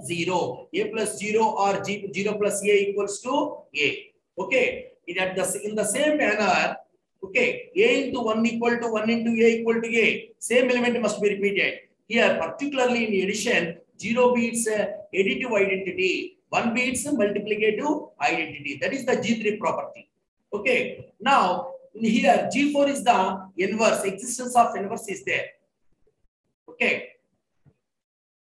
0. A plus 0 or 0 plus A equals to A. Okay. In the same manner, okay, A into 1 equal to 1 into A equal to A. Same element must be repeated. Here, particularly in addition, 0 beats additive identity. 1 beats multiplicative identity. That is the G3 property. Okay. Now, here G4 is the inverse. Existence of inverse is there. Okay.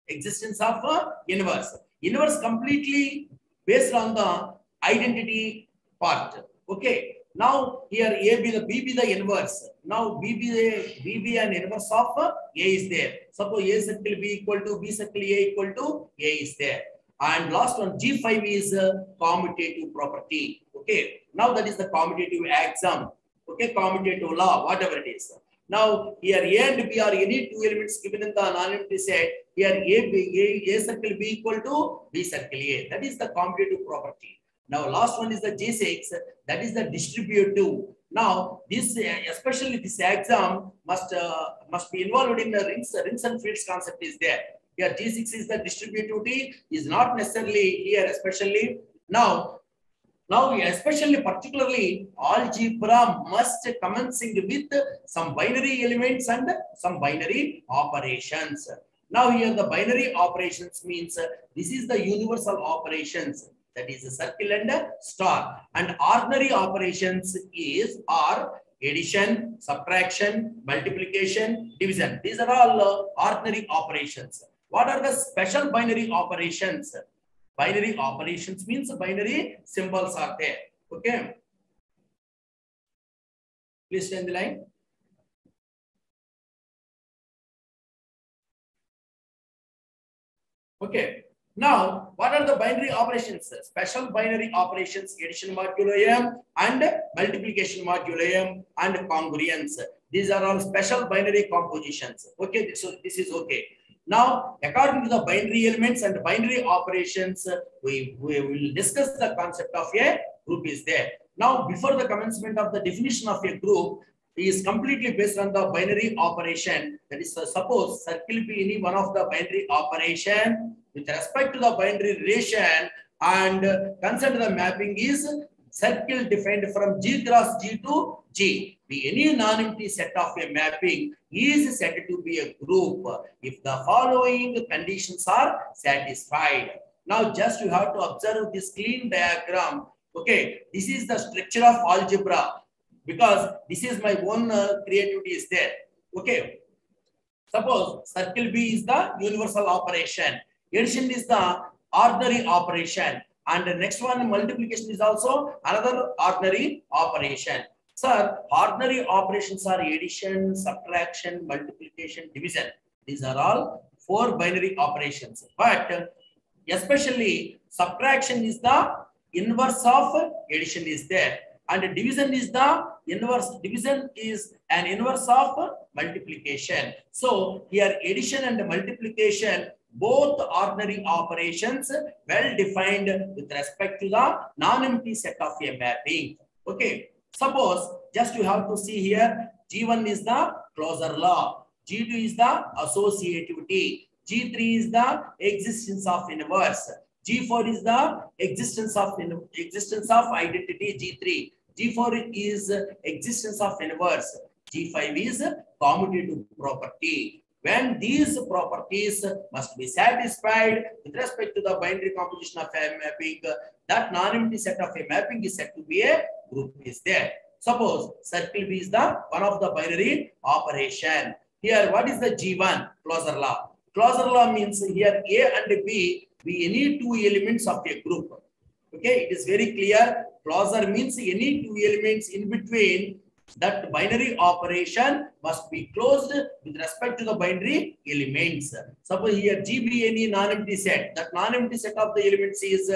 Existence of inverse. Inverse completely based on the identity part. Okay. Now here A be the B be the inverse. Now B be an inverse of A is there. Suppose A circle B equal to B circle A equal to A is there. And last one G5 is commutative property. Okay. Now that is the commutative axiom. Okay, commutative law, whatever it is. Now here A and B are any two elements given in the non-empty set. Here A circle B equal to B circle A. That is the commutative property. Now last one is the G6. That is the distributive. Now this especially this axiom must be involved in the rings and fields concept is there. Here G6 is the distributivity is not necessarily here especially. Now especially particularly algebra must commencing with some binary elements and some binary operations. Now here the binary operations means this is the universal operations, that is a circle and a star, and ordinary operations are addition, subtraction, multiplication, division. These are all ordinary operations. What are the special binary operations? Binary operations means binary symbols are there. Okay. Please stay in the line. Okay. Now, what are the binary operations? Special binary operations, addition modulo M and multiplication modulo M and congruence. These are all special binary compositions. Okay. So this is okay. Now, according to the binary elements and binary operations, we will discuss the concept of a group is there. Now, before the commencement of the definition of a group is completely based on the binary operation. That is, suppose circle be any one of the binary operation with respect to the binary relation, and consider the mapping is circle defined from G cross G to G. Be any non-empty set of a mapping is said to be a group if the following conditions are satisfied. Now just you have to observe this clean diagram. Okay, this is the structure of algebra because this is my own creativity is there. Okay, suppose circle B is the universal operation, addition is the ordinary operation, and the next one multiplication is also another ordinary operation. Sir, ordinary operations are addition, subtraction, multiplication, division. These are all 4 binary operations. But especially subtraction is the inverse of addition is there. And division is the inverse. Division is an inverse of multiplication. So here addition and multiplication, both ordinary operations well defined with respect to the non-empty set of a mapping. Okay. Suppose just you have to see here G1 is the closure law, G2 is the associativity, G3 is the existence of inverse, G4 is the existence of identity, G3, G4 is existence of inverse, G5 is commutative property. When these properties must be satisfied with respect to the binary composition of a mapping, that non-empty set of a mapping is said to be a group is there. Suppose circle B is the one of the binary operation. Here, what is the G1? Closure law. Closure law means here A and B be any 2 elements of a group. Okay, it is very clear. Closure means any 2 elements in between. That binary operation must be closed with respect to the binary elements. Suppose here G be any non-empty set. That non-empty set of the elements is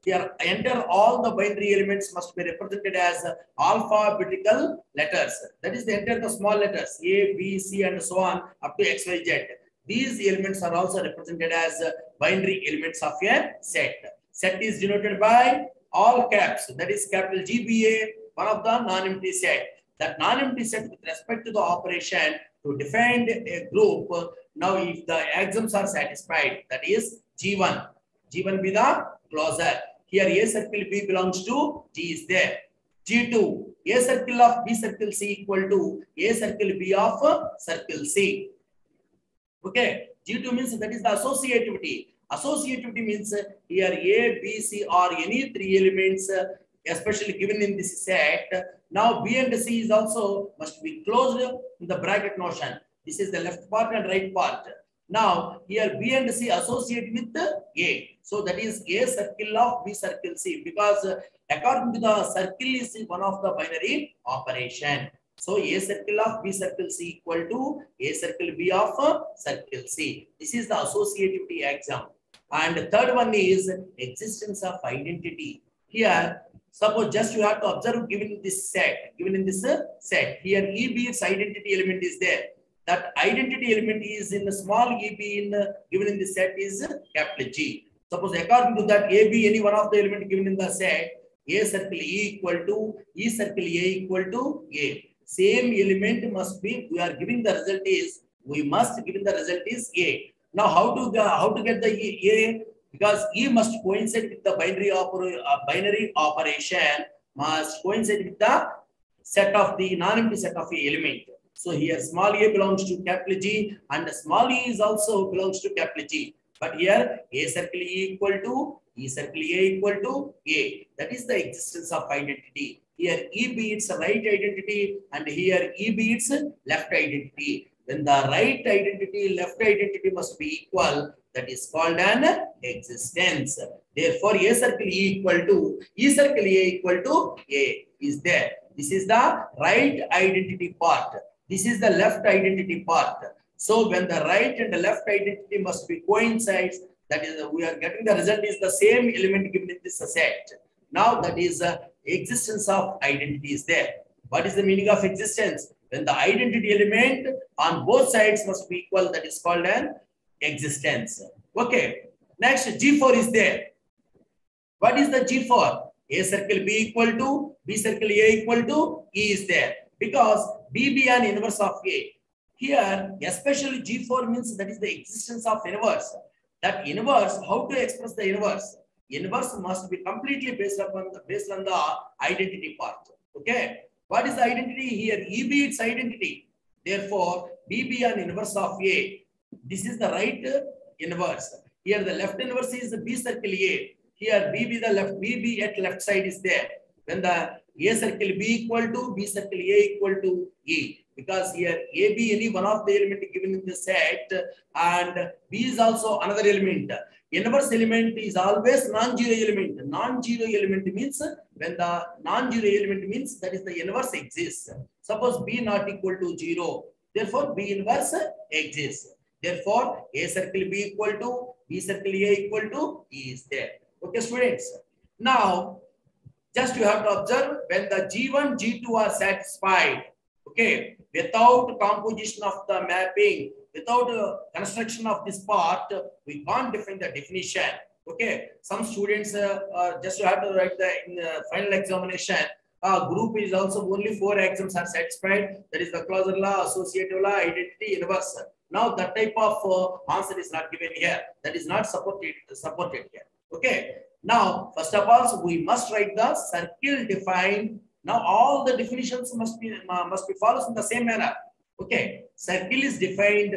here enter all the binary elements must be represented as alphabetical letters. That is, they enter the small letters A, B, C, and so on up to X, Y, Z. These elements are also represented as binary elements of a set. Set is denoted by all caps. That is capital GBA, one of the non-empty set. That non-empty set with respect to the operation to define a group. Now, if the axioms are satisfied, that is G1. G1 be the closure. Here A circle B belongs to G is there. G2, A circle of B circle C equal to A circle B of circle C. Okay, G2 means that is the associativity. Associativity means here A, B, C or any three elements, especially given in this set. Now B and C is also must be closed in the bracket notion. This is the left part and right part. Now here B and C associate with A. So that is A circle of B circle C, because according to the circle is one of the binary operation. So A circle of B circle C equal to A circle B of circle C. This is the associativity example. And the third one is existence of identity. Here, suppose just you have to observe given in this set. Here EB its identity element is there. That identity element is in a small EB in given in this set is capital G. Suppose according to that AB, any one of the element given in the set, A circle E equal to E circle A equal to A. Same element must be, we are giving the result is, we must given the result is A. Now how to get the A? Because E must coincide with the binary operation, must coincide with the set of the non-empty set of a element. So here small a belongs to capital G and small e is also belongs to capital G. But here A circle E equal to E circle A equal to A. That is the existence of identity. Here EB its right identity and here EB its left identity. When the right identity, left identity must be equal, that is called an existence. Therefore, A circle E equal to E circle A equal to A is there. This is the right identity part. This is the left identity part. So when the right and the left identity must be coincides, that is we are getting the result is the same element given in this set. Now that is existence of identity is there. What is the meaning of existence? When the identity element on both sides must be equal, that is called an existence. Okay. Next, G4 is there. What is the G4? A circle B equal to B circle A equal to E is there. Because B be an inverse of A. Here, especially G4 means that is the existence of inverse. That inverse, how to express the inverse? Inverse must be completely based on the identity part. Okay. What is the identity here? EB its identity. Therefore, B be an inverse of A. This is the right inverse. Here the left inverse is B circle A. Here B be the left, B be at left side is there. When the A circle B equal to B circle A equal to E. Because here A be any one of the element given in the set and B is also another element. Inverse element is always non-zero element. Non-zero element means when the non-zero element means that is the inverse exists. Suppose B not equal to 0. Therefore, B inverse exists. Therefore, A circle B equal to B circle A equal to E is there. Okay, students. Now, just you have to observe when the G1, G2 are satisfied. Okay, without composition of the mapping, without construction of this part, we can't define the definition. Okay, some students just you have to write the final examination. Group is also only 4 axioms are satisfied. That is the closure law, associative law, identity, inverse. Now that type of answer is not given here. That is not supported here. Okay. Now first of all, we must write the circle defined. Now all the definitions must be followed in the same manner. Okay, circle is defined.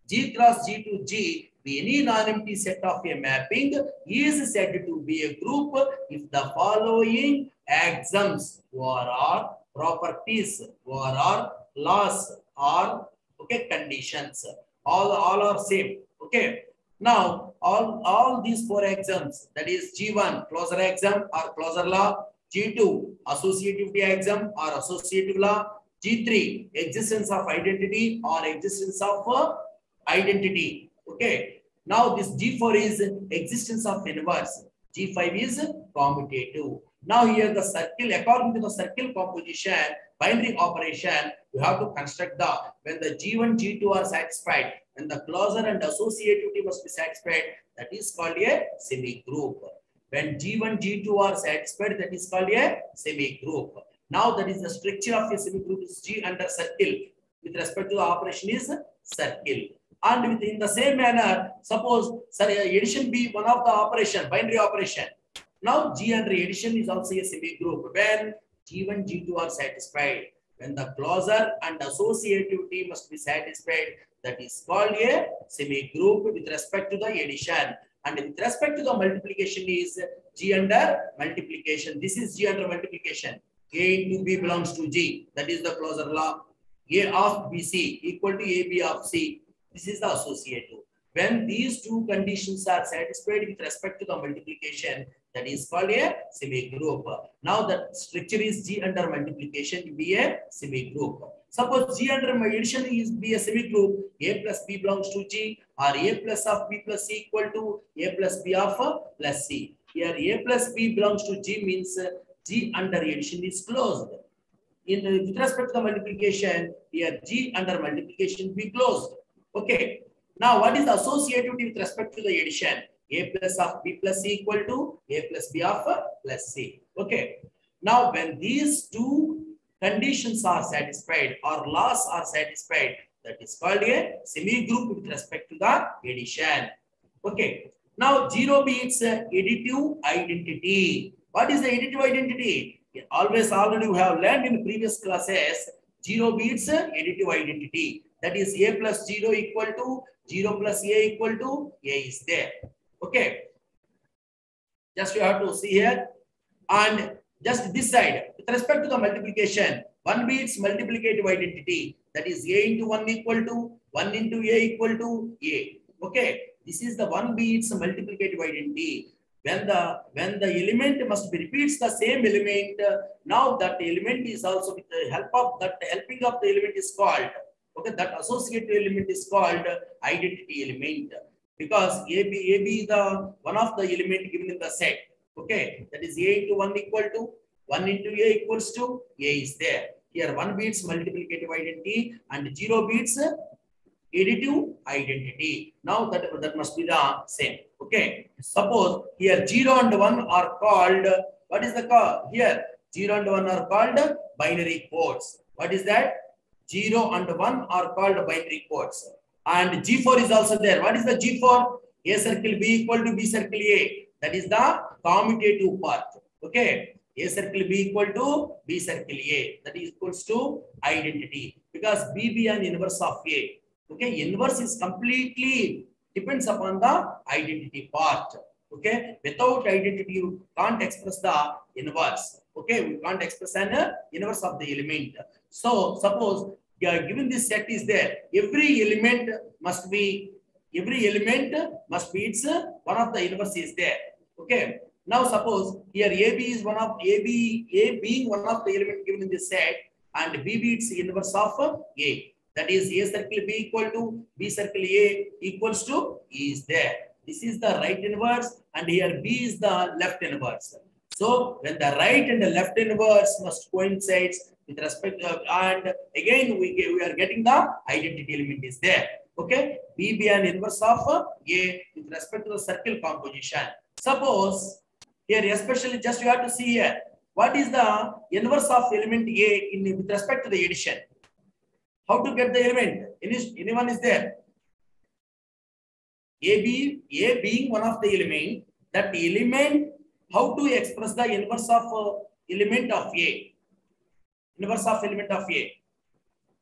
G cross G to G be any non-empty set of a mapping is said to be a group if the following axioms or properties or laws or conditions all are same. Okay. Now all these 4 axioms, that is G1 closure axiom or closure law, G2 associativity axiom or associative law, G3 existence of identity or existence of identity. Okay. Now this G4 is existence of inverse. G5 is commutative. Now here the circle, according to the circle composition, binary operation, you have to construct the when the G1, G2 are satisfied, and the closure and associativity must be satisfied, that is called a semi-group. When G1, G2 are satisfied, that is called a semi-group. Now that is the structure of a semi-group is G under circle. With respect to the operation is circle. And in the same manner, suppose addition be one of the operation, binary operation. Now G under addition is also a semi-group when G1, G2 are satisfied. When the closure and associativity must be satisfied, that is called a semi-group with respect to the addition. And with respect to the multiplication is G under multiplication. This is G under multiplication. A into B belongs to G. That is the closure law. A of BC equal to AB of C. This is the associative. When these two conditions are satisfied with respect to the multiplication, that is called a semi-group. Now the structure is G under multiplication be a semi-group. Suppose G under addition is be a semi-group, A plus B belongs to G, or A plus of B plus C equal to A plus B of plus C. Here A plus B belongs to G means G under addition is closed. With respect to the multiplication, here G under multiplication be closed. Okay. Now, what is the associativity with respect to the addition? A plus of B plus C equal to A plus B of plus C. Okay. Now, when these two conditions are satisfied or laws are satisfied, that is called a semi-group with respect to the addition. Okay. Now, 0 beats additive identity. What is the additive identity? Already we have learned in previous classes, 0 beats additive identity. That is A plus 0 equal to 0 plus A equal to A is there. Okay. Just you have to see here. And just this side, with respect to the multiplication, 1 beats multiplicative identity. That is A into 1 equal to 1 into A equal to A. Okay. This is the 1 beats multiplicative identity. When the element must be repeats the same element, now that element is also with the help of that helping of the element is called, okay, that associated element is called identity element, because AB is the one of the element given in the set. Okay, that is A into 1 equal to 1 into A equals to A is there. Here 1 beats multiplicative identity and 0 beats additive identity. Now that must be the same. Okay. Suppose here 0 and 1 are called, what is the call? Here 0 and 1 are called binary codes. What is that? 0 and 1 are called binary codes. And G4 is also there. What is the G4? A circle B equal to B circle A. That is the commutative part. Okay. A circle B equal to B circle A. That is equals to identity. Because B be an inverse of A. Okay, inverse is completely depends upon the identity part. Okay, without identity, you can't express the inverse. Okay, we can't express an inverse of the element. So, suppose given this set is there, every element must be its one of the inverse is there. Okay. Now, suppose here AB is one of A being one of the element given in this set, and B be its inverse of A. That is A circle B equal to B circle A equals to E is there. This is the right inverse and here B is the left inverse. So when the right and the left inverse must coincide with respect to, and again we are getting the identity element is there. Okay. B be an inverse of A with respect to the circle composition. Suppose here especially just you have to see here. What is the inverse of element A with respect to the addition? How to get the element? Anyone is there? A being one of the element, that element, how to express the inverse of element of A? Inverse of element of A.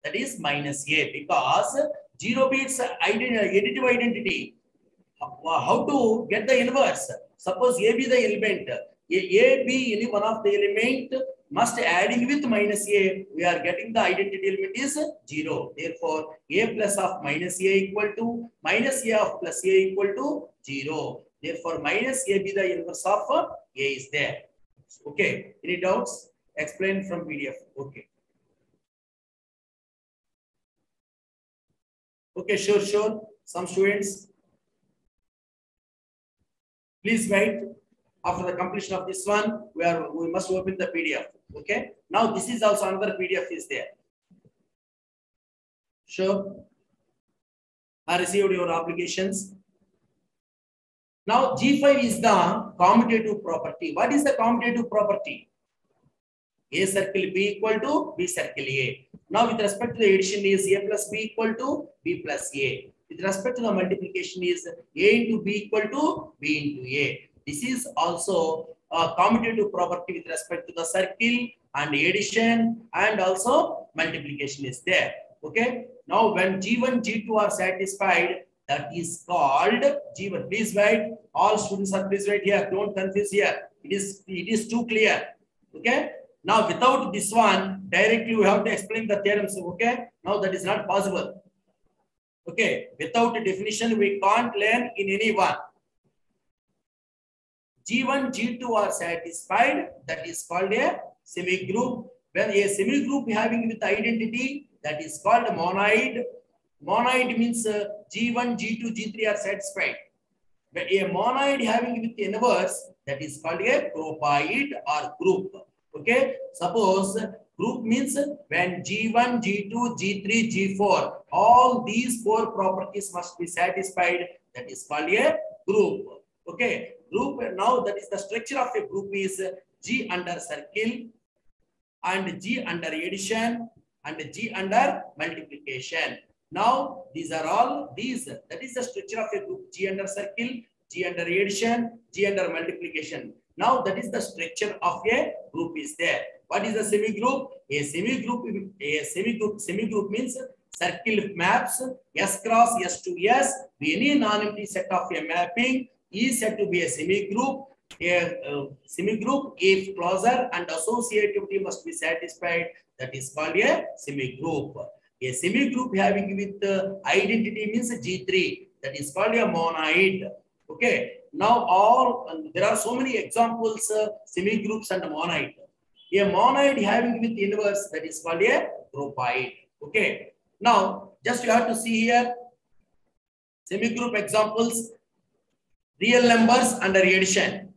That is minus A, because 0 beats additive identity. How to get the inverse? Suppose A be the element. A be any one of the element must adding with minus A, we are getting the identity element is 0. Therefore, A plus of minus A equal to minus A of plus A equal to 0. Therefore, minus A be the inverse of A is there. Okay. Any doubts? Explain from PDF. Okay. Okay, sure. Some students, please write. After the completion of this one, we must open the PDF. Okay. Now this is also another PDF is there. Sure. I received your applications. Now G5 is the commutative property. What is the commutative property? A circle B equal to B circle A. Now with respect to the addition is A plus B equal to B plus A. with respect to the multiplication is A into B equal to B into A. This is also a commutative property with respect to the circle and addition and also multiplication is there. Okay. Now when G1, G2 are satisfied, that is called G1. Please write. All students are please write here. Don't confuse here. It is too clear. Okay. Now without this one, directly you have to explain the theorems. Okay. Now that is not possible. Okay. Without a definition, we can't learn in any one. G1, G2 are satisfied. That is called a semigroup. When a semigroup having with identity, that is called a monoid. Monoid means G1, G2, G3 are satisfied. When a monoid having with inverse, that is called a groupoid or group. Okay. Suppose group means when G1, G2, G3, G4, all these four properties must be satisfied. That is called a group. Okay. Group, now that is the structure of a group is G under circle and G under addition and G under multiplication. Now these are all these, that is the structure of a group: G under circle, G under addition, G under multiplication. Now that is the structure of a group is there. What is the semigroup? A semigroup means circle maps S cross S to S. Any non-empty set of a mapping is said to be a semigroup. A semigroup if closure and associativity must be satisfied, that is called a semigroup. A semigroup having with identity means G3, that is called a monoid. Okay. Now there are so many examples semigroups and monoid. A monoid having with inverse, that is called a groupoid. Okay. Now just you have to see here semigroup examples: real numbers under addition,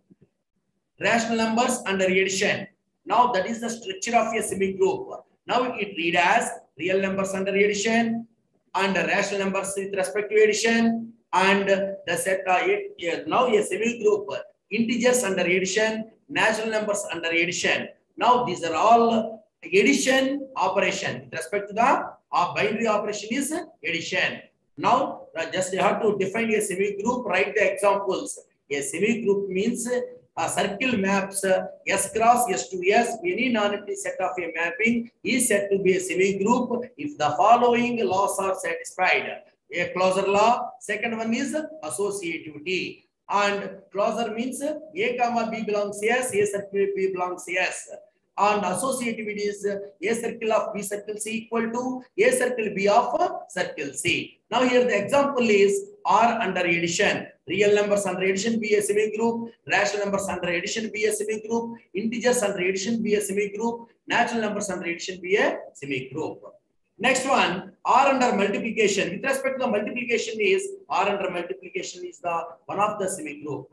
rational numbers under addition. Now that is the structure of a semigroup. Now it read as real numbers under addition and rational numbers with respect to addition and the set now a semigroup: integers under addition, natural numbers under addition. Now these are all addition operation with respect to the binary operation is addition. Now just you have to define a semigroup, write the examples. A semigroup means a circle maps S cross S to S. Any non-empty set of a mapping is said to be a semigroup if the following laws are satisfied. A closure law. Second one is associativity. And closure means A comma B belongs to S, A circle B belongs to S. And associativity is A circle of B circle C equal to A circle B of circle C. Now here the example is R under addition. Real numbers under addition be a semigroup. Rational numbers under addition be a semigroup. Integers under addition be a semigroup. Natural numbers under addition be a semigroup. Next one, R under multiplication. With respect to the multiplication is R under multiplication is the one of the semigroup.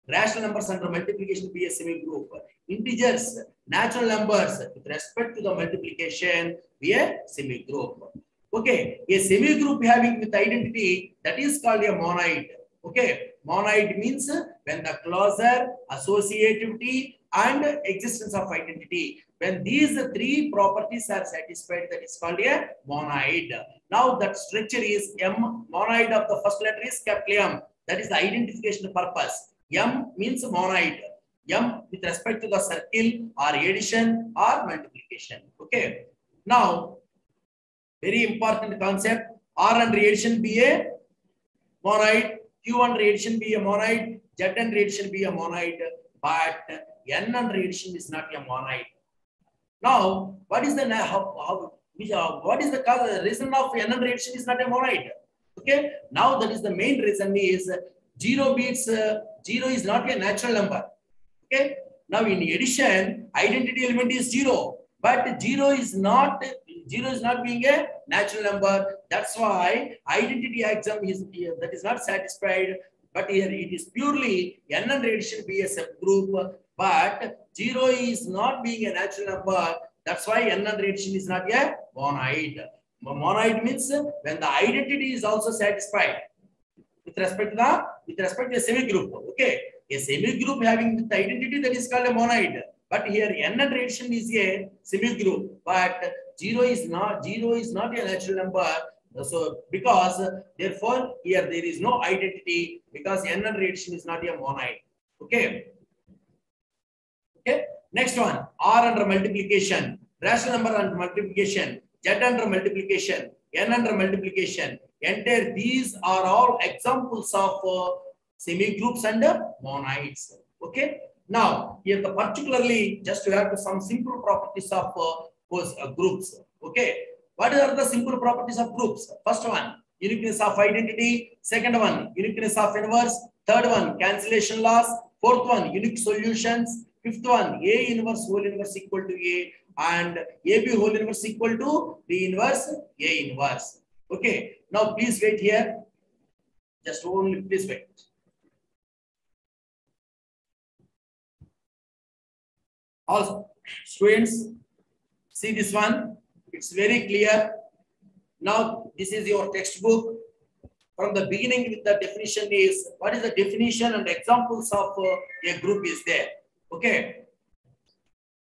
Rational numbers under multiplication be a semigroup. Integers, natural numbers with respect to the multiplication be a semigroup. Okay, a semigroup having with identity, that is called a monoid. Okay, monoid means when the closure, associativity and existence of identity, when these three properties are satisfied, that is called a monoid. Now that structure is M. Monoid of the first letter is capital M. That is the identification purpose. M means monoid. M with respect to the circle or addition or multiplication. Okay. Now, very important concept. R under addition be a monoid. Q under addition be a monoid. Z under addition be a monoid. But N under addition is not a monoid. Now, what is the what is the reason of N under addition is not a monoid? Okay. Now that is the main reason is 0 beats 0 is not a natural number. Okay. Now in addition, identity element is 0, but 0 is not being a natural number. That's why identity exam is that is not satisfied. But here it is purely N under addition be a subgroup, but 0 is not being a natural number. That's why N under addition is not a monoid. Monoid means when the identity is also satisfied with respect to a semigroup. Okay, a semigroup having the identity, that is called a monoid. But here N under addition is a semigroup, but 0 is not a natural number. So because therefore here there is no identity because n under addition is not a monoid. Okay. Okay. Next one, R under multiplication, rational number under multiplication, Z under multiplication, N under multiplication. Entire these are all examples of semi-groups and monoids. Okay. Now here the particularly just to have some simple properties of those groups. Okay. What are the simple properties of groups? First one, uniqueness of identity. Second one, uniqueness of inverse. Third one, cancellation loss. Fourth one, unique solutions. Fifth one, A inverse whole inverse equal to A and AB whole inverse equal to B inverse A inverse. Okay. Now please wait here. Just only please wait. Also, students, see this one. It's very clear. Now this is your textbook. From the beginning with the definition is what is the definition and examples of a group is there. Okay.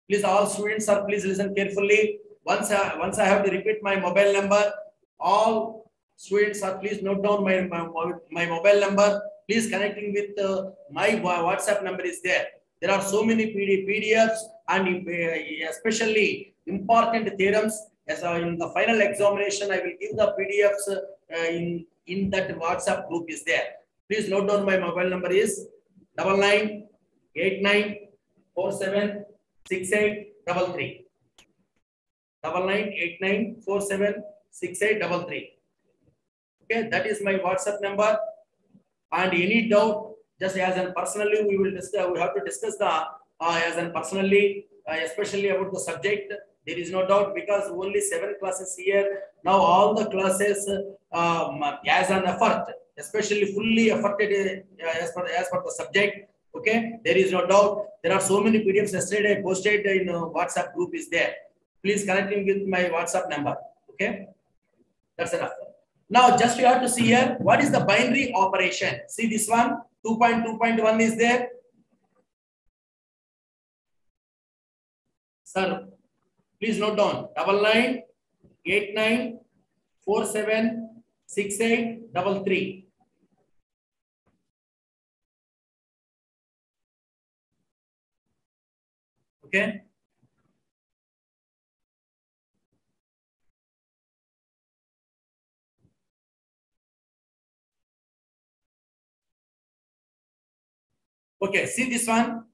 Please all students are please listen carefully. Once I have to repeat my mobile number, all students are please note down my mobile number. Please connecting with my WhatsApp number is there. There are so many PDFs and especially important theorems. As in the final examination, I will give the PDFs in that WhatsApp group is there. Please note down my mobile number is 9989476833. 9989476833. Okay, that is my WhatsApp number. And any doubt, just as an personally, we will discuss. We have to discuss the as an personally, especially about the subject. There is no doubt because only 7 classes here. Now all the classes as an effort, especially fully efforted as per the subject. Okay, there is no doubt. There are so many PDFs yesterday posted in WhatsApp group is there. Please connecting with my WhatsApp number. Okay, that's enough. Now just you have to see here what is the binary operation. See this one 2.2.1 is there. Sir, please note down 9989476833. Okay. Okay, see this one.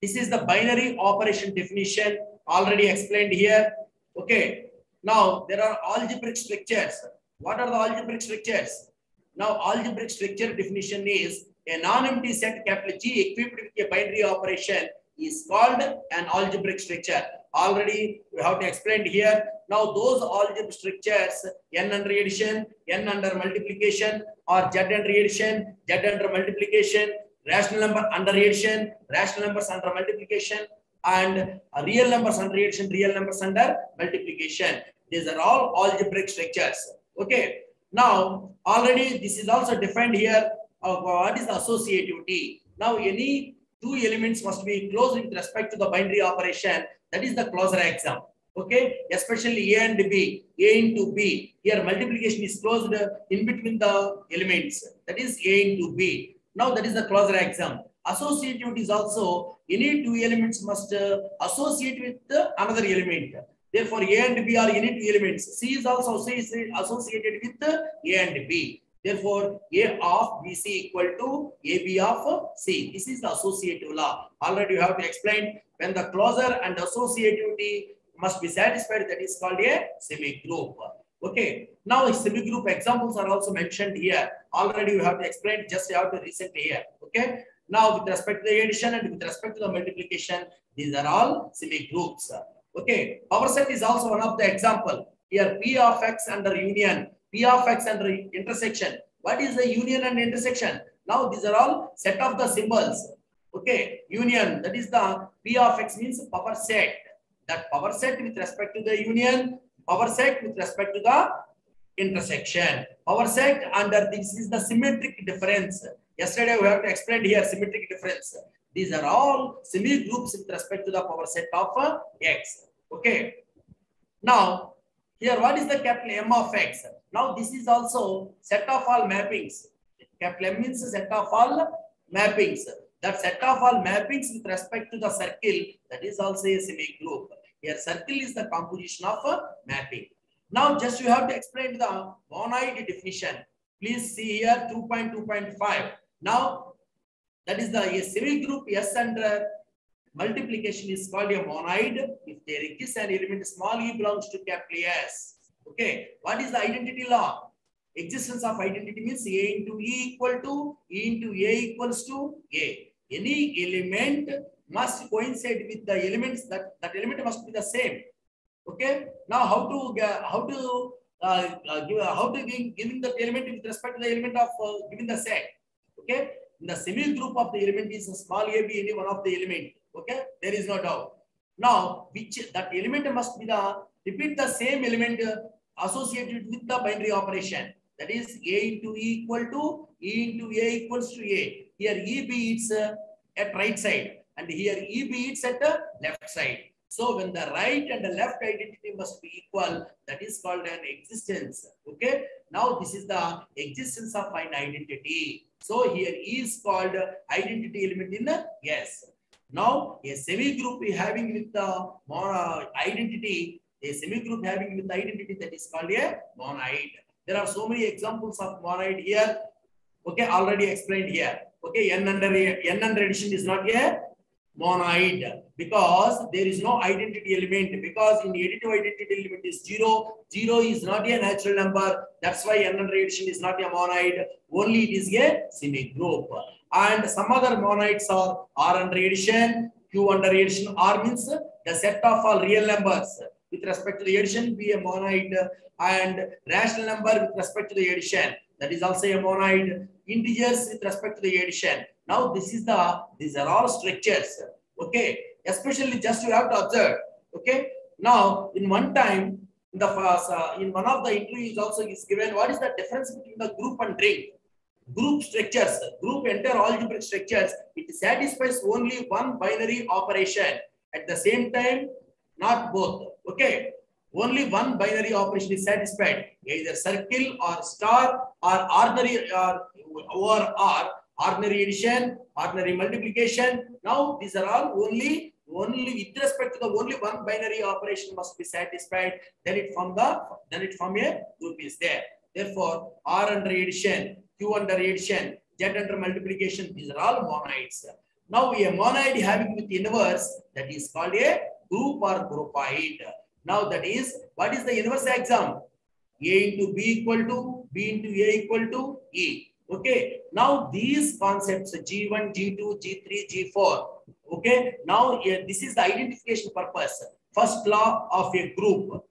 This is the binary operation definition already explained here. Okay. Now there are algebraic structures. What are the algebraic structures? Now algebraic structure definition is a non-empty set capital G equipped with a binary operation is called an algebraic structure. Already we have to explain here. Now those algebraic structures n under addition, n under multiplication, or z under addition, z under multiplication, rational number under addition, rational numbers under multiplication, and real numbers under addition, real numbers under multiplication. These are all algebraic structures. Okay. Now already this is also defined here. What is the associativity? Now any two elements must be closed with respect to the binary operation. That is the closure axiom. Okay, especially A and B, A into B. Here multiplication is closed in between the elements. That is A into B. Now that is the closure axiom. Associativity is also any two elements must associate with another element. Therefore, A and B are any two elements. C is also associated with A and B. Therefore, A of BC equal to AB of C. This is the associative law. Already you have to explain when the closure and associativity must be satisfied. That is called a semi-group. Okay. Now semi-group examples are also mentioned here. Already you have to explain. Just you have to recently here. Okay. Now with respect to the addition and with respect to the multiplication, these are all semi-groups. Okay. Power set is also one of the example. Here P of X under union, P of X under intersection. What is the union and intersection? Now these are all set of the symbols. Okay. Union, that is the P of X means power set. That power set with respect to the union, power set with respect to the intersection. Power set under this is the symmetric difference. Yesterday we have to explain here symmetric difference. These are all semi-groups with respect to the power set of X. Okay. Now Here, what is the capital M of X? Now, this is also set of all mappings. Capital M means set of all mappings. That set of all mappings with respect to the circle, that is also a semi-group. Here, circle is the composition of a mapping. Now, just you have to explain the monoid definition. Please see here 2.2.5. Now, that is the semi-group S under multiplication is called a monoid if there exists an element small e belongs to capital S. Okay, what is the identity law? Existence of identity means A into E equal to E into A equals to A. Any element must coincide with the elements that element must be the same. Okay. Now how to giving the element with respect to the element of giving the set. Okay. In the semi group of the element is a small a be any one of the element. Okay. There is no doubt. Now that element must be repeat the same element associated with the binary operation. That is A into E equal to E into A equals to A. Here E be it's at right side and here E be it's at the left side. So when the right and the left identity must be equal, that is called an existence. Okay. Now this is the existence of an identity. So here E is called identity element in the yes. Now a semi group having with the identity, a semi group having with the identity, that is called a monoid. There are so many examples of monoid here. Okay, already explained here. Okay, n under addition is not a monoid because there is no identity element, because in the additive identity element is 0. 0 is not a natural number. That's why n under addition is not a monoid. Only it is a semi group. And some other monoids are R under addition, Q under addition. R means the set of all real numbers with respect to the addition be a monoid, and rational number with respect to the addition, that is also a monoid. Integers with respect to the addition. Now these are all structures. Okay, especially just you have to observe. Okay, now in one time in the first, in one of the interviews also is given what is the difference between the group and ring. Group structures, group entire algebraic structures, it satisfies only one binary operation. At the same time, not both. Okay, only one binary operation is satisfied, either circle or star or ordinary or ordinary addition, ordinary multiplication. Now these are all only with respect to the only one binary operation must be satisfied. Then it form a group is there. Therefore, R under addition, Q under addition, Z under multiplication, these are all monoids. Now a monoid having with inverse, that is called a group or groupoid. Now that is, what is the inverse exam? A into B equal to, B into A equal to E. Okay. Now these concepts G1, G2, G3, G4. Okay. Now this is the identification purpose. First law of a group.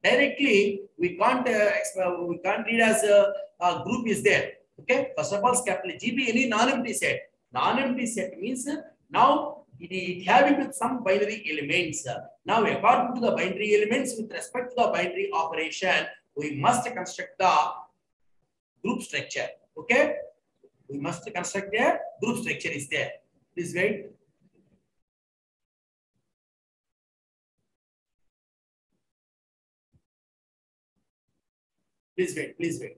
Directly we can't read as a group is there. Okay. First of all, capital G be any non-empty set. Non-empty set means now it having with some binary elements. Now, according to the binary elements with respect to the binary operation, we must construct the group structure. Okay, we must construct a group structure is there. Please wait. Please wait. Please wait.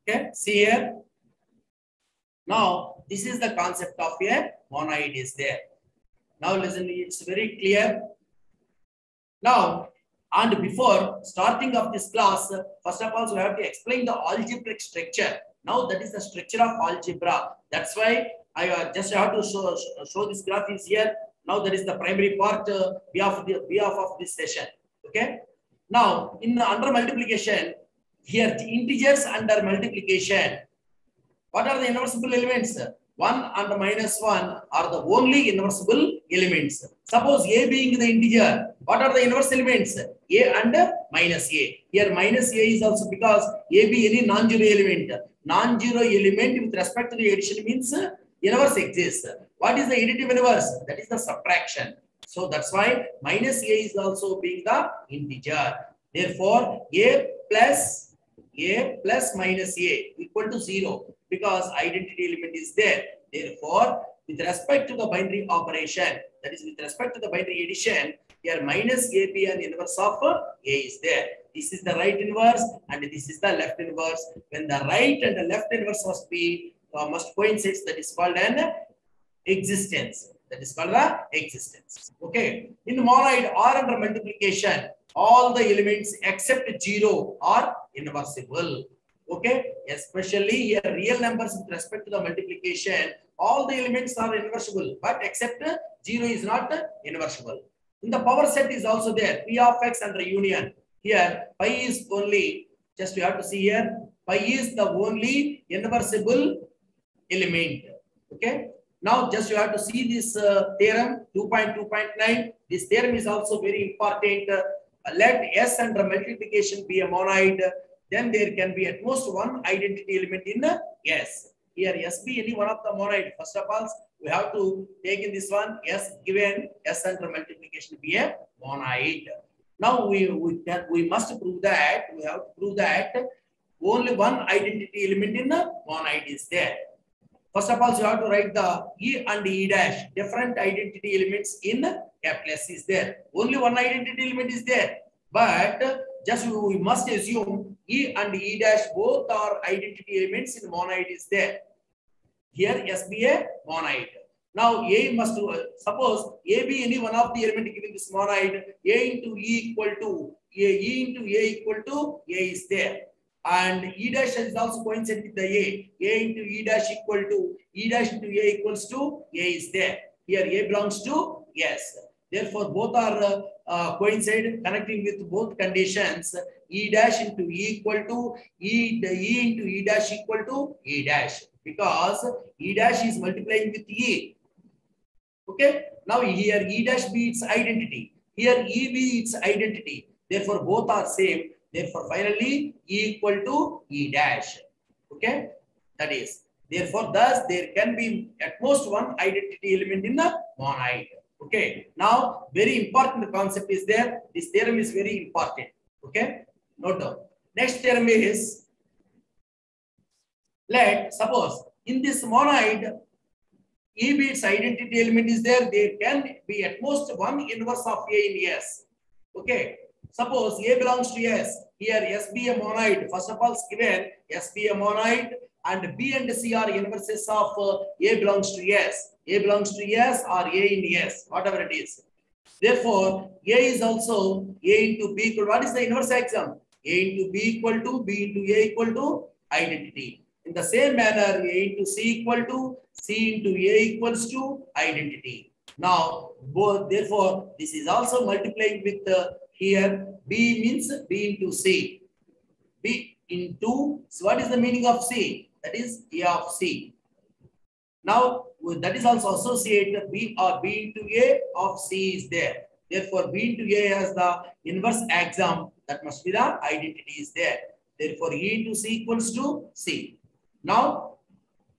Okay, see here. Now, this is the concept of a monoid is there. Now, listen, it's very clear. Now, and before starting of this class, first of all, we have to explain the algebraic structure. Now, that is the structure of algebra. That's why I just have to show this graph is here. Now, that is the primary part B of this session. Okay. Now, in the under multiplication, here the integers under multiplication. What are the inversible elements? 1 and -1 are the only inversible elements. Suppose A being the integer, what are the inverse elements? A and -a. Here -a is also because A be any non-zero element. Non-zero element with respect to the addition means inverse exists. What is the additive inverse? That is the subtraction. So that's why minus a is also being the integer. Therefore, a plus minus a equal to 0 because identity element is there. Therefore, with respect to the binary operation, that is with respect to the binary addition, here minus ab and inverse of a is there. This is the right inverse and this is the left inverse. When the right and the left inverse must coincide, that is called an existence. That is called the existence. Okay. In the monoid or under multiplication, all the elements except 0 are inversible. Okay. Especially here real numbers with respect to the multiplication, all the elements are inversible, but except 0 is not inversible. In the power set is also there. P of x under union. Here pi is only, just you have to see here, pi is the only inversible element. Okay. Now just you have to see this theorem 2.2.9. This theorem is also very important. Let S under multiplication be a monoid, then there can be at most one identity element in S. Here S be any one of the monoid. First of all, we have to take in this one S given S under multiplication be a monoid. Now we must prove that, we have to prove that only one identity element in the monoid is there. First of all, you have to write the E and E dash, different identity elements in capital S is there. Only one identity element is there. But just we must assume E and E dash both are identity elements in monoid is there. Here S be a monoid. Now A must, suppose A be any one of the element given this monoid, A into E equal to, E into A equal to A is there. And E dash is also coincident with the A. A into E dash equal to, E dash into A equals to A is there. Here A belongs to S. Therefore, both are coincide, connecting with both conditions. E dash into E equal to E into E dash equal to E dash. Because E dash is multiplying with E. Okay. Now here E dash be its identity. Here E be its identity. Therefore, both are same. Therefore, finally, E equal to E dash. Okay. That is. Therefore, thus there can be at most one identity element in the monoid. Okay. Now, very important concept is there. This theorem is very important. Okay. Note down. Next theorem is, let suppose in this monoid, E be its identity element is there. There can be at most one inverse of A in S. Okay. Suppose A belongs to S. Here S be a monoid. First of all, given S be a monoid and B and C are inverses of A belongs to S. A belongs to S or A in S, whatever it is. Therefore, A is also A into B equal. What is the inverse axiom? A into B equal to B into A equal to identity. In the same manner, A into C equal to C into A equals to identity. Now, both, therefore, this is also multiplying with here B means B into C. B into, so what is the meaning of C? That is A of C. Now, that is also associated B or B into A of C is there. Therefore, B into A has the inverse axiom. That must be the identity is there. Therefore, E into C equals to C. Now,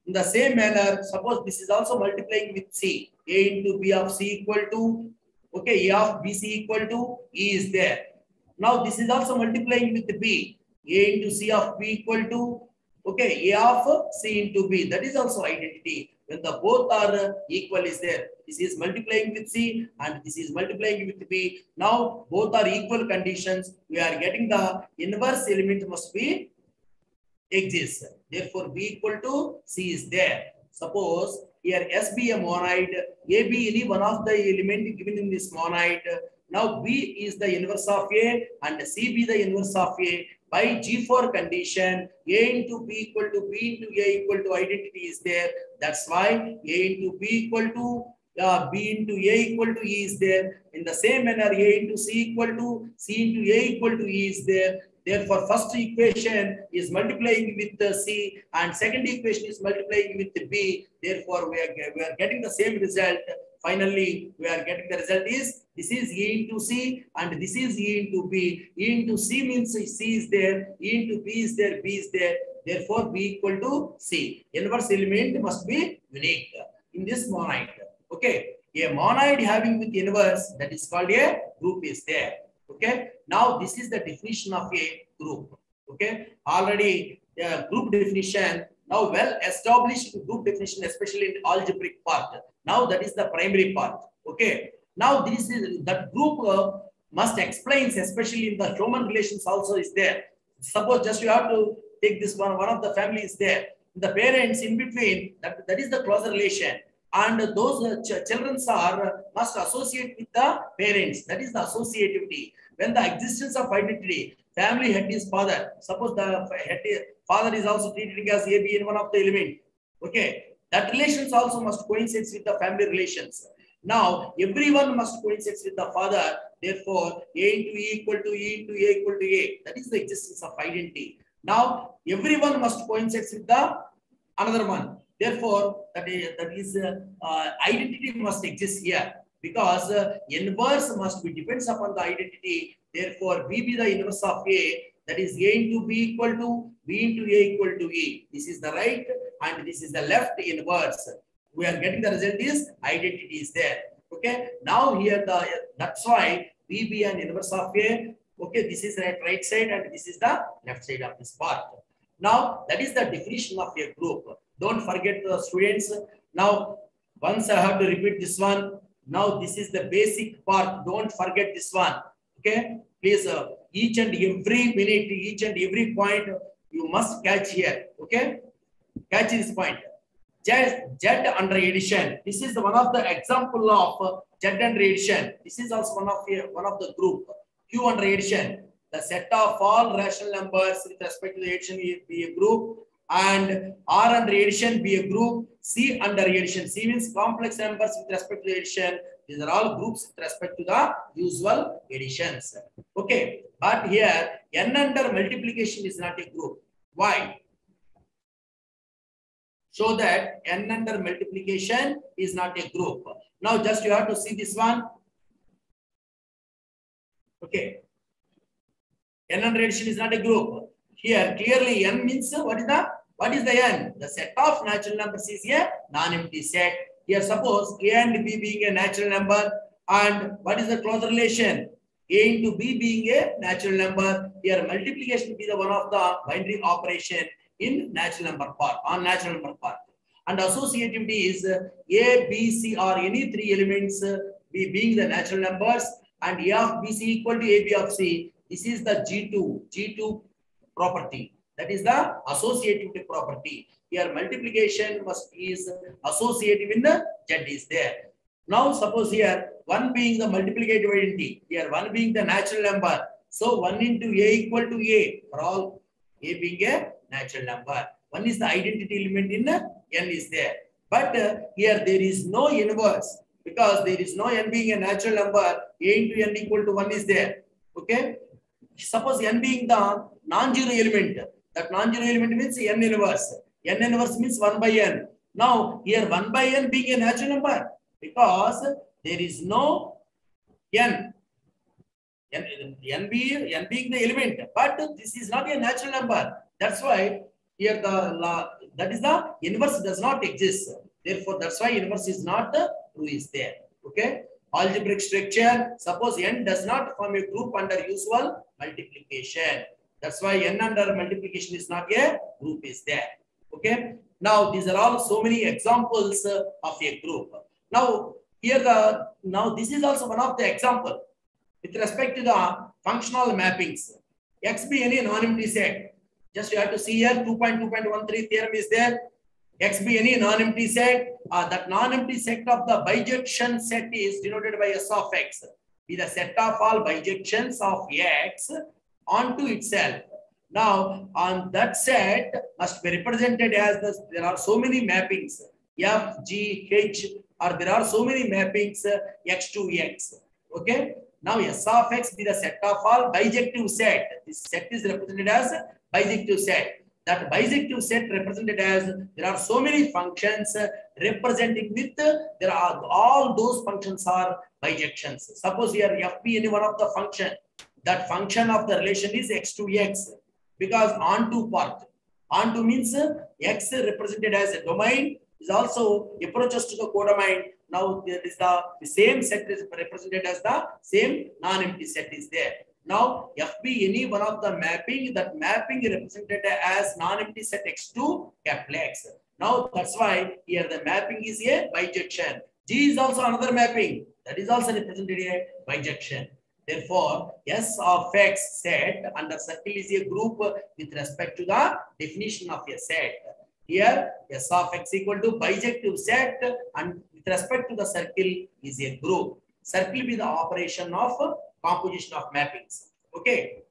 in the same manner, suppose this is also multiplying with C. A into B of C equal to, okay, A of BC equal to E is there. Now, this is also multiplying with B. A into C of B equal to, okay, A of C into B. That is also identity. When the both are equal is there. This is multiplying with C and this is multiplying with B. Now, both are equal conditions. We are getting the inverse element must be exists. Therefore, B equal to C is there. Suppose here S be a monoid, A be any one of the element given in this monoid. Now B is the inverse of A and C be the inverse of A. By G4 condition, A into B equal to B into A equal to identity is there. That's why A into B equal to B into A equal to E is there. In the same manner, A into C equal to C into A equal to E is there. Therefore, first equation is multiplying with C and second equation is multiplying with B. Therefore, we are getting the same result. Finally, we are getting the result is this is E into C and this is E into B. E into C means C is there, E into B is there, B is there. therefore B equal to C. Inverse element must be unique in this monoid. Okay, a monoid having with inverse, that is called a group is there. Okay, now this is the definition of a group. Okay, already the group definition, now well established group definition, especially in algebraic part. Now that is the primary part. Okay, now this is that group must explains, especially in the human relations also is there. Suppose just you have to take this one of the family is there. The parents in between, that is the closer relation. And those children are must associate with the parents. That is the associativity. When the existence of identity, family head is father. Suppose the father is also treated as A, B in one of the element. Okay, that relations also must coincide with the family relations. Now everyone must coincide with the father. Therefore, A into E equal to E into A equal to A. That is the existence of identity. Now everyone must coincide with the another one. Therefore, that is identity must exist here, because inverse must be depends upon the identity. Therefore, B be the inverse of A. That is A into B equal to B into A equal to E. This is the right and this is the left inverse. We are getting the result is identity is there. Okay. Now here that's why B be an inverse of A. Okay. This is the right side and this is the left side of this part. Now that is the definition of a group. Don't forget the students. Now once I have to repeat this one. Now this is the basic part. Don't forget this one. Okay. Please each and every minute, each and every point you must catch here. Okay. Catch this point. Z under addition. This is one of the example of Z under addition. This is also one of the group. Q under addition. The set of all rational numbers with respect to the addition be a group, and R under addition be a group. C under addition. C means complex numbers with respect to the addition. These are all groups with respect to the usual additions. Okay, but here N under multiplication is not a group. Why? So that N under multiplication is not a group. Now just you have to see this one. Okay. N under addition is not a group. Here clearly N means what is the N? The set of natural numbers is a non-empty set. Here suppose A and B being a natural number, and what is the close relation? A into B being a natural number. Here multiplication be the one of the binary operation in natural number part, on natural number part. And associativity is A, B, C or any three elements B being the natural numbers, and A of B C equal to A B of C. This is the G2 property. That is the associativity property. Here multiplication is associative in the Z is there. Now suppose here 1 being the multiplicative identity. Here 1 being the natural number. So 1 into A equal to A for all A being a natural number. 1 is the identity element in N is there. But here there is no inverse, because there is no N being a natural number. A into N equal to 1 is there. Okay. Suppose N being the non-zero element. That non-zero element means N inverse. N inverse means 1 by N. Now here 1 by N being a natural number, because there is no N. N being the element, but this is not a natural number. That's why here that is the inverse does not exist. Therefore, that's why inverse is not true is there. Okay. Algebraic structure. Suppose N does not form a group under usual multiplication. That's why N under multiplication is not a group is there. Okay. Now these are all so many examples of a group. Now here this is also one of the example with respect to the functional mappings. X be any non-empty set. Just you have to see here 2.2.13 theorem is there. X be any non-empty set. That non-empty set of the bijection set is denoted by S of X. Be the set of all bijections of X onto itself. Now on that set must be represented as there are so many mappings F, G, H, or there are so many mappings X to X. Okay. Now S of X be the set of all bijective set. This set is represented as bijective set. That bijective set represented as there are so many functions representing with there are all those functions are bijections. Suppose here F be any one of the function. That function of the relation is X to X, because onto part. Onto means X represented as a domain is also approaches to the codomain. Now there is the same set is represented as the same non-empty set is there. Now FB any one of the mapping, that mapping represented as non-empty set X2 capital X. Now that's why here the mapping is a bijection. G is also another mapping, that is also represented a bijection. Therefore, S of X set under circle is a group with respect to the definition of a set. Here, S of X equal to bijective set and with respect to the circle is a group. Circle will be the operation of composition of mappings. Okay.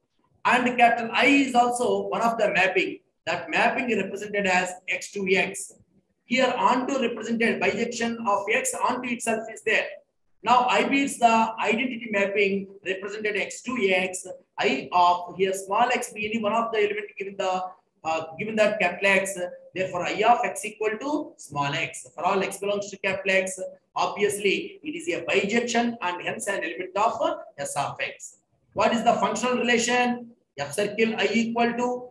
And capital I is also one of the mapping. That mapping is represented as X to X. Here onto represented bijection of X onto itself is there. Now IB is the identity mapping represented X to X. I of here small x be any one of the element given that capital X. Therefore I of X equal to small x. For all x belongs to capital X, obviously it is a bijection and hence an element of S of X. What is the functional relation? F circle I equal to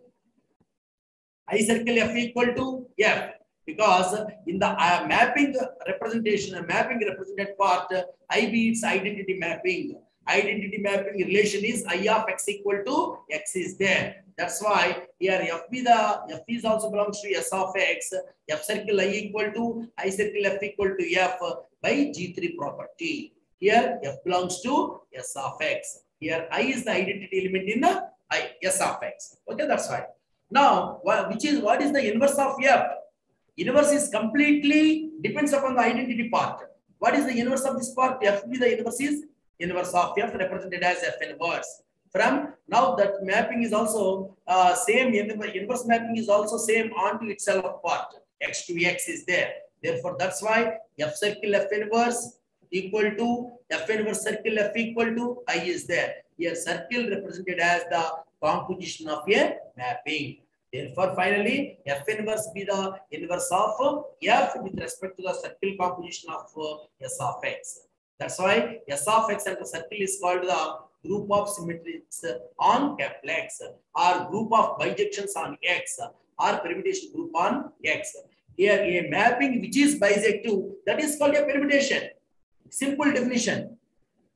I circle F equal to F. Because in the mapping representation, mapping represented part, IB its identity mapping. Identity mapping relation is I of X equal to X is there. That's why here F is also belongs to S of X. F circle I equal to I circle F equal to F by G3 property. Here F belongs to S of X. Here I is the identity element in the S of X. Okay, that's right. Now, what is the inverse of F? Inverse is completely depends upon the identity part. What is the inverse of this part? F be the inverse is inverse of F represented as F inverse. From now that mapping is also same, inverse mapping is also same onto itself part. X to X is there. Therefore, that's why F circle F inverse equal to F inverse circle F equal to I is there. Here circle represented as the composition of a mapping. Therefore, finally, F inverse be the inverse of F with respect to the circle composition of S of X. That's why S of X and the circle is called the group of symmetries on capital X, or group of bijections on X, or permutation group on X. Here, a mapping which is bisective, that is called a permutation. Simple definition.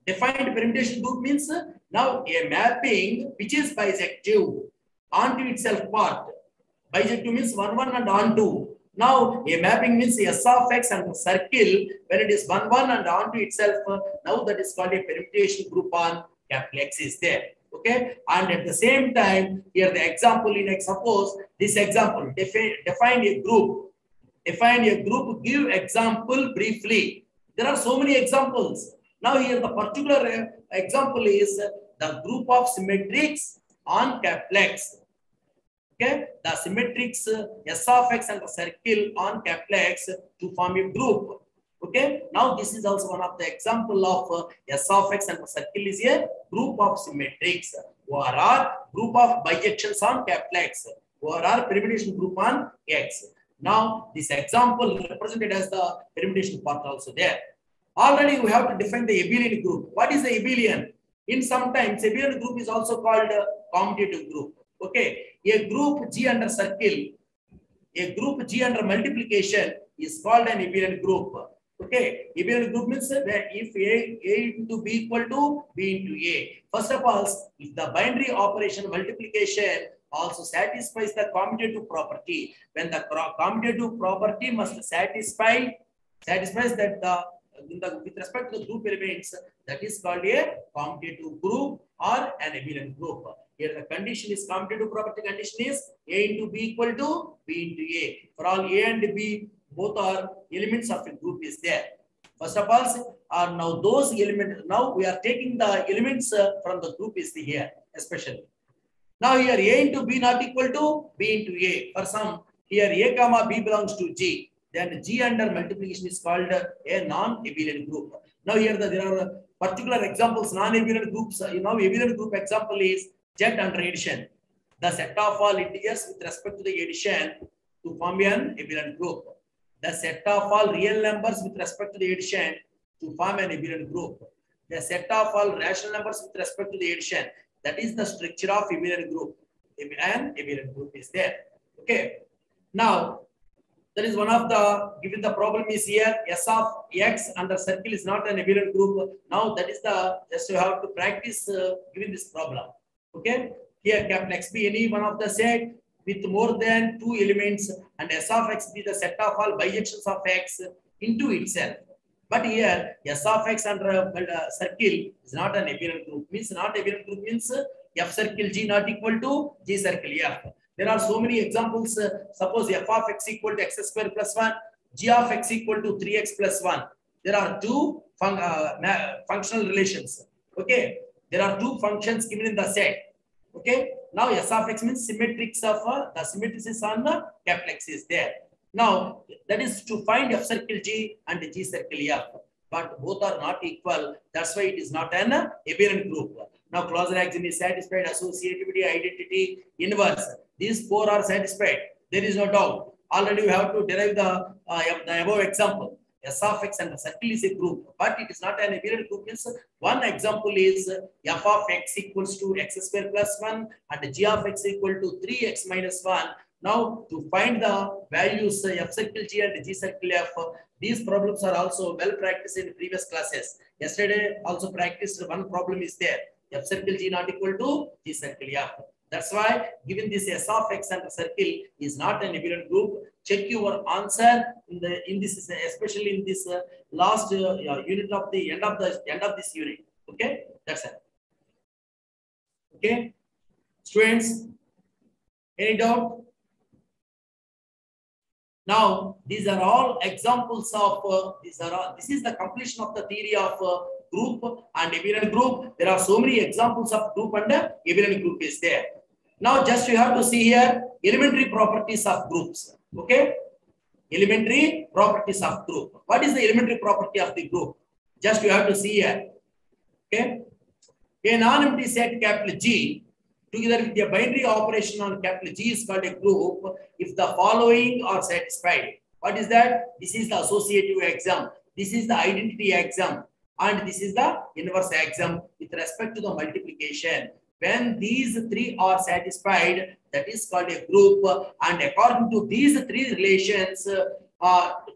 Defined permutation group means now a mapping which is bisective onto itself part. Bijective means 1, 1 and onto. Now a mapping means S of X and the circle when it is 1, 1 and onto itself. Now that is called a permutation group on capital X is there. Okay. And at the same time, here the example in X, suppose this example, define a group. Define a group, give example briefly. There are so many examples. Now here the particular example is the group of symmetrics on capital X. Okay, the symmetrics S of X and the circle on capital X to form a group. Okay, now this is also one of the example of S of X and the circle is a group of symmetrics, or group of bijections on capital X, or permutation group on X. Now this example represented as the permutation part also there. Already we have to define the abelian group. What is the abelian? In sometimes abelian group is also called a commutative group. Okay, a group G under circle, a group G under multiplication is called an abelian group. Okay, abelian group means that if A into B equal to B into A. First of all, if the binary operation multiplication also satisfies the commutative property, when the commutative property must satisfies that with respect to the group elements, that is called a commutative group or an abelian group. Here the condition is commutative property condition is A into B equal to B into A. For all A and B, both are elements of a group is there. First of all, now those elements, now we are taking the elements from the group is here, especially. Now here A into B not equal to B into A. For some, here A comma B belongs to G. Then G under multiplication is called a non-abelian group. Now here there are particular examples, non-abelian groups. Now abelian group example is Z under addition. The set of all integers with respect to the addition to form an abelian group. The set of all real numbers with respect to the addition to form an abelian group. The set of all rational numbers with respect to the addition. That is the structure of abelian group. An abelian group is there. Okay. Now, that is one of the, given the problem is here, S of X under circle is not an abelian group. Now, that is the, just you have to practice given this problem. Okay. Here, capital X be any one of the set with more than two elements and S of X be the set of all bijections of X into itself. But here, S of X under circle is not an abelian group. Means not abelian group means F circle G not equal to G circle F. There are so many examples. Suppose f of x equal to x square plus 1, g of x equal to 3x plus 1. There are two functional relations. Okay. There are two functions given in the set. Okay. Now s of x means symmetrics of the symmetries on the capital X is there. Now that is to find f circle G and g circle F. But both are not equal. That's why it is not an abelian group. Now clausal axiom is satisfied, associativity, identity, inverse. These four are satisfied. There is no doubt. Already we have to derive the above example. S of x and the circle is a group, but it is not an abelian group. Means one example is f of x equals to x square plus 1 and g of x equal to 3x minus 1. Now to find the values f circle G and g circle F, these problems are also well practiced in previous classes. Yesterday also practiced one problem is there. F circle G not equal to G circle F. That's why given this S of X and the circle is not an abelian group. Check your answer in this especially in this last unit of the end of this unit. Okay, that's it. Okay, students, any doubt? Now these are all examples of this is the completion of the theory of group and abelian group. There are so many examples of group and abelian group is there. Now just you have to see here elementary properties of groups. Okay, elementary properties of group. What is the elementary property of the group? Just you have to see here. Okay, a non-empty set capital G together with a binary operation on capital G is called a group if the following are satisfied. What is that? This is the associative axiom. This is the identity axiom. And this is the inverse axiom with respect to the multiplication. When these three are satisfied, that is called a group. And according to these three relations,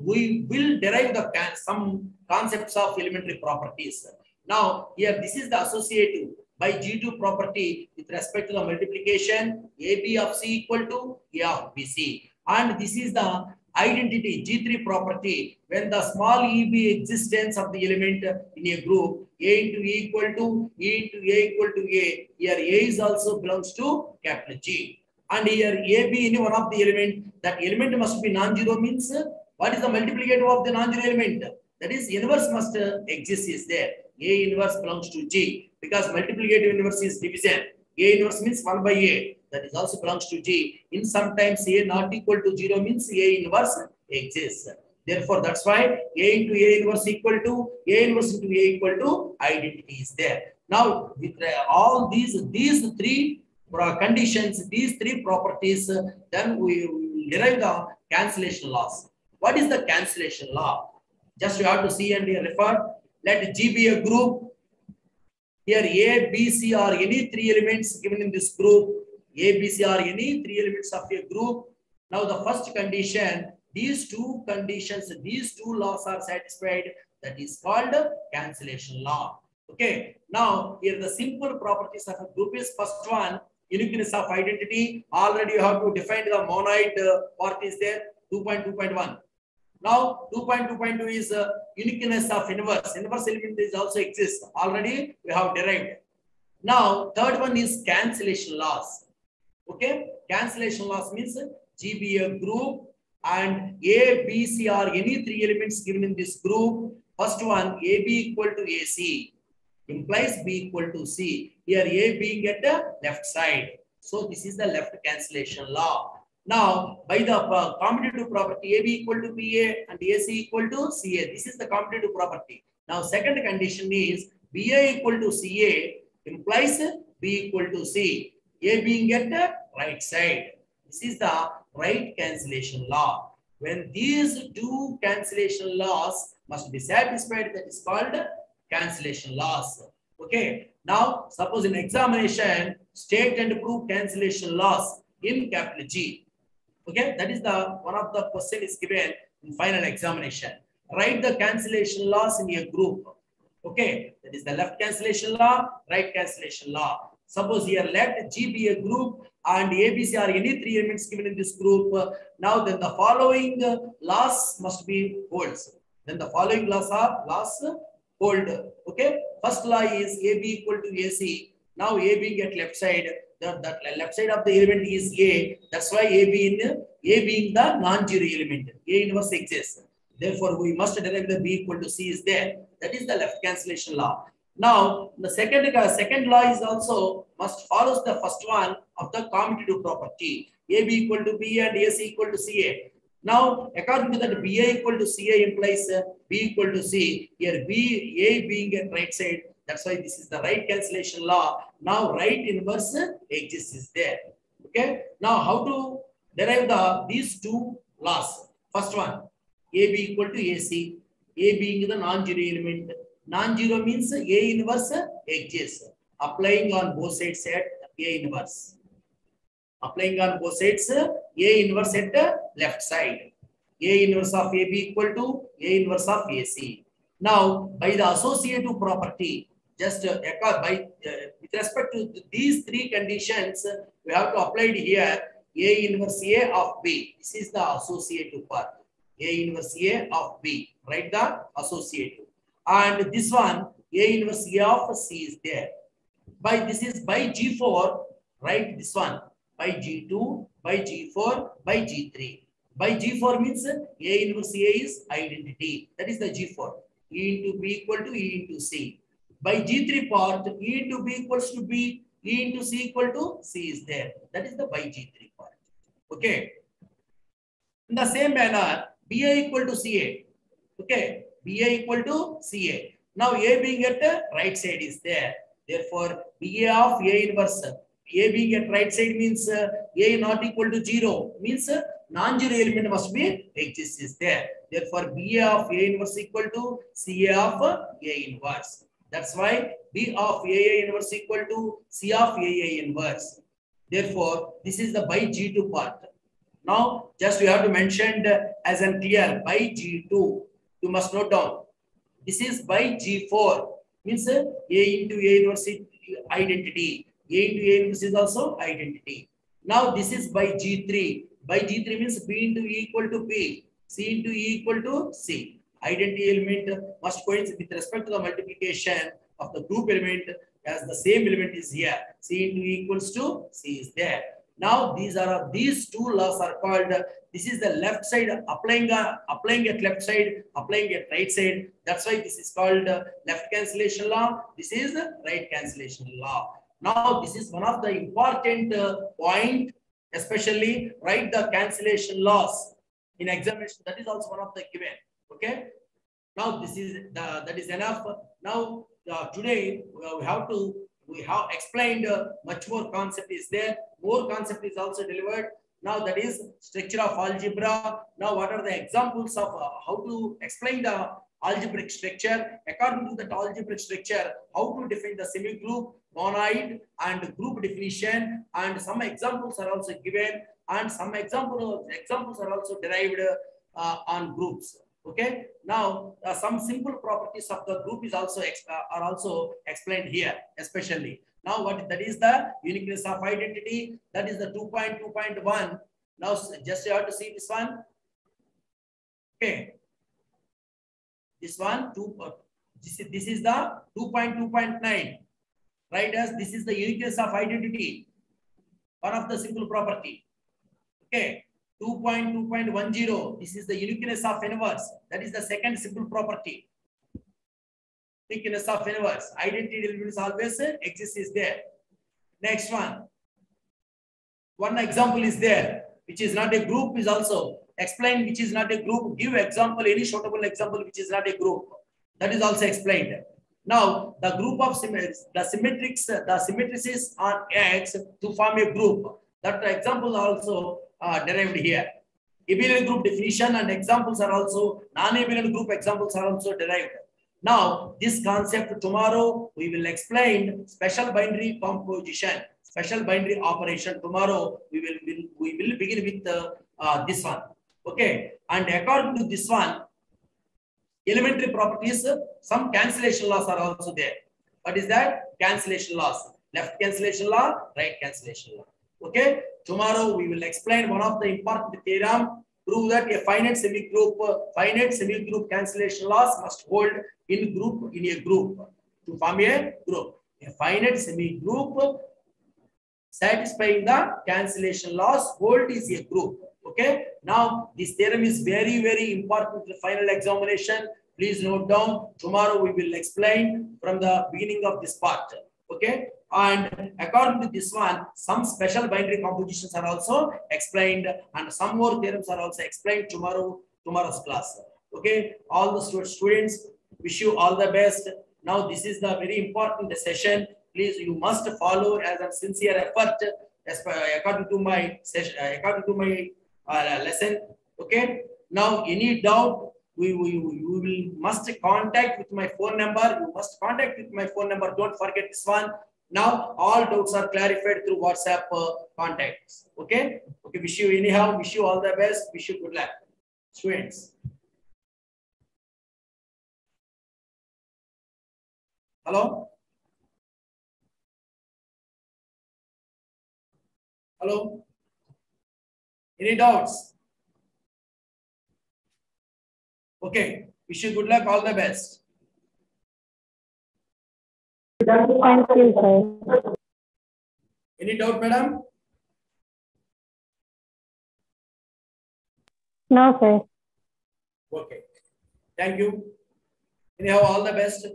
we will derive some concepts of elementary properties. Now, here this is the associative by G2 property with respect to the multiplication AB of C equal to A of BC. And this is the identity G3 property when the small eb existence of the element in a group A into A equal to E into A equal to A. Here A is also belongs to capital G. And here AB in one of the element, that element must be non-zero means what is the multiplicative of the non-zero element? That is inverse must exist is there. A inverse belongs to G because multiplicative inverse is division. A inverse means 1 by A. That is also belongs to G. In sometimes A not equal to 0 means A inverse exists. Therefore, that's why A into A inverse equal to A inverse into A equal to identity is there. Now, with all these three conditions, these three properties, then we derive the cancellation laws. What is the cancellation law? Just you have to see and refer. Let G be a group. Here A, B, C are any three elements given in this group. A, B, C are any three elements of a group. Now the first condition, these two conditions, these two laws are satisfied. That is called cancellation law. Okay. Now here the simple properties of a group is first one, uniqueness of identity. Already you have to define the monoid part is there, 2.2.1. Now 2.2.2 is uniqueness of inverse. Inverse element is also exists. Already we have derived. Now third one is cancellation laws. Okay, cancellation laws means G be a group and A, B, C are any three elements given in this group. First one, A B equal to AC implies B equal to C. Here A being at the left side. So this is the left cancellation law. Now, by the commutative property, AB equal to BA and AC equal to CA. This is the commutative property. Now, second condition is BA equal to CA implies B equal to C. A being at the right side. This is the right cancellation law. When these two cancellation laws must be satisfied, that is called cancellation laws. Okay. Now, suppose in examination, state and prove cancellation laws in capital G. Okay, that is the one of the question is given in final examination. Write the cancellation laws in a group. Okay, that is the left cancellation law, right cancellation law. Suppose here let G be a group and ABC are any three elements given in this group. Now then the following laws must be holds. Then the following laws are hold. Okay, first law is AB equal to AC. Now A being at left side, the left side of the element is A. That's why A being the non-zero element. A inverse exists. Therefore, we must derive the B equal to C is there. That is the left cancellation law. Now, the second law is also must follows the first one of the commutative property. AB equal to B and AC equal to CA. Now, according to that, BA equal to CA implies B equal to C. Here, A being at right side. That's why this is the right cancellation law. Now, right inverse exists is there. Okay. Now, how to derive these two laws? First one, AB equal to AC. A being the non-zero element. Non-zero means A inverse exists. Applying on both sides at A inverse. Applying on both sides, A inverse at the left side. A inverse of AB equal to A inverse of AC. Now, by the associative property, just with respect to these three conditions, we have to apply it here A inverse A of B. This is the associative part. A inverse A of B. Write the associative. And this one, A inverse A of C is there. This is by G4, write this one. By G2, by G4, by G3. By G4 means A inverse A is identity. That is the G4. E into B equal to E into C. By G3 part, E into B equals to B, E into C equal to C is there. That is the by G3 part. Okay. In the same manner, BA equal to CA. Okay. BA equal to CA. Now A being at the right side is there. Therefore, BA of A inverse. A being at right side means A not equal to 0. Means non-zero element must be exists is there. Therefore, BA of A inverse equal to CA of A inverse. That's why B of AA inverse equal to C of AA inverse. Therefore, this is the by G2 part. Now, just we have to mention as an clear by G2. You must note down. This is by G4. Means A into A inverse identity. A into A inverse is also identity. Now, this is by G3. By G3 means B into E equal to B. C into E equal to C. Identity element must coincide with respect to the multiplication of the group element as the same element is here. C into E equals to C is there. Now these two laws are called. This is the left side applying at left side, applying at right side. That's why this is called left cancellation law. This is right cancellation law. Now this is one of the important point, especially write the cancellation laws in examination. That is also one of the given. Okay. Now this is that is enough. Now today we have explained much more concept is there. More concept is also delivered. Now that is structure of algebra. Now what are the examples of how to explain the algebraic structure? According to that algebraic structure, how to define the semi-group, monoid and group definition, and some examples are also given, and some examples are also derived on groups. Okay. Now some simple properties of the group is also are also explained here, especially. Now what that is the uniqueness of identity. That is the 2.2.1. Now just you have to see this one. Okay. This one this is the 2.2.9. Right, as this is the uniqueness of identity. One of the simple property. Okay. 2.2.10. This is the uniqueness of inverse. That is the second simple property. Uniqueness of inverse. Identity elements always exists is there. Next one. One example is there, which is not a group, is also explained, which is not a group. Give example, any suitable example, which is not a group. That is also explained. Now, the group of the symmetrices on X to form a group. That example also derived here. Abelian group definition and examples are also non-abelian group examples are also derived. Now, this concept tomorrow we will explain special binary composition, special binary operation. Tomorrow we will begin with this one. Okay, and according to this one, elementary properties, some cancellation laws are also there. What is that? Cancellation laws. Left cancellation law, right cancellation law. Okay, tomorrow we will explain one of the important theorem. Prove that a finite semi-group cancellation laws must hold in a group to form a group. A finite semi-group satisfying the cancellation laws hold is a group. Okay, now this theorem is very, very important to the final examination. Please note down. Tomorrow we will explain from the beginning of this part. Okay, and according to this one, some special binary compositions are also explained, and some more theorems are also explained tomorrow's class. Okay, all the students, wish you all the best. Now this is the very important session. Please, you must follow as a sincere effort according to my session, according to my lesson. Okay. Now, any doubt, we will must contact with my phone number. You must contact with my phone number. Don't forget this one. Now, all doubts are clarified through WhatsApp contacts. Okay. Okay. Wish you anyhow. Wish you all the best. Wish you good luck, students. Hello. Hello. Any doubts? Okay. Wish you good luck. All the best. Thank you, sir. Any doubt, madam? No, sir. Okay. Thank you. Anyhow, all the best.